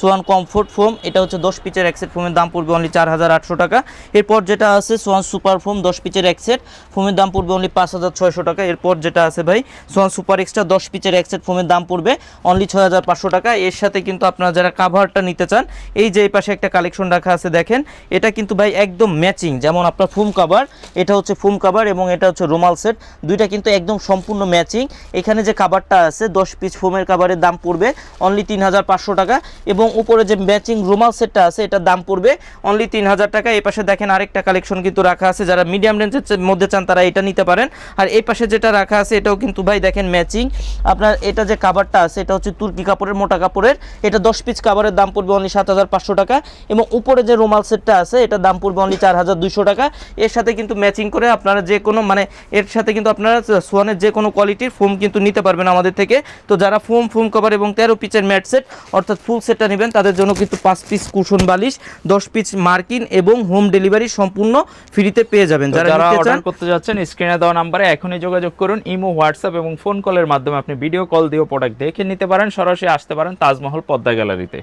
Schwann comfort foam, এটা হচ্ছে 10 পিচের এক সেট ফোমের দাম পড়বে অনলি 4800 টাকা। এরপর যেটা আছে সোয়ান সুপার ফোম 10 পিচের এক সেট ফোমের দাম পড়বে অনলি 5600 টাকা। এরপর যেটা আছে ভাই সোয়ান সুপার এক্সট্রা 10 পিচের এক সেট ফোমের দাম পড়বে অনলি 6500 টাকা। এর সাথে কিন্তু আপনারা যারা কাভারটা নিতে চান, এই যে এই পাশে একটা কালেকশন রাখা আছে দেখেন, এটা কিন্তু ভাই একদম ম্যাচিং। যেমন আপনার ফোম কাভার, এটা হচ্ছে ফোম কাভার এবং এটা হচ্ছে রুমাল সেট, দুইটা কিন্তু একদম সম্পূর্ণ ম্যাচিং। এখানে যে কাভারটা আছে 10 পিস ফোমের কাভারের দাম পড়বে অনলি 3500 টাকা এবং উপরে যে ম্যাচিং রুমাল সেটটা আছে এটার দাম পড়বে অনলি 3000 টাকা। এই পাশে দেখেন আরেকটা কালেকশন কিন্তু রাখা আছে, যারা মিডিয়াম রেঞ্জের মধ্যে চান তারা এটা নিতে পারেন। আর এই পাশে যেটা রাখা আছে এটাও কিন্তু ভাই দেখেন ম্যাচিং। আপনার এটা যে কাভারটা আছে এটা হচ্ছে তুর্কি কাপড়ের, মোটা কাপড়ের, এটা 10 পিস কাভারের দাম পড়বে অনলি 7500 টাকা এবং উপরে যে রুমাল সেটটা আছে এটার দাম পড়বে অনলি 4200 টাকা। এর সাথে কিন্তু ম্যাচিং করে আপনারা যে কোনো মানে এর সাথে কিন্তু আপনারা সোয়ানের যে কোনো কোয়ালিটির ফোম কিন্তু নিতে পারবেন আমাদের থেকে। তো যারা ফোম কভার এবং 13 পিচের ম্যাট সেট অর্থাৎ ফুল সেটটা নেবেন তাদের জন্য কিন্তু 5 পিস কুশন বালিশ, 10 পিস মার্কিন এবং হোম ডেলিভারি সম্পূর্ণ ফ্রিতে পেয়ে যাবেন। যারা অর্ডার করতে যাচ্ছেন স্ক্রিনে দেওয়া নাম্বারে এখনই যোগাযোগ করুন। ইমো, হোয়াটসঅ্যাপ এবং ফোন কলের মাধ্যমে আপনি ভিডিও কল দিয়েও প্রোডাক্ট দেখে নিতে পারেন, সরাসরি আসতে পারেন তাজমহল পদ্মা গ্যালারিতে।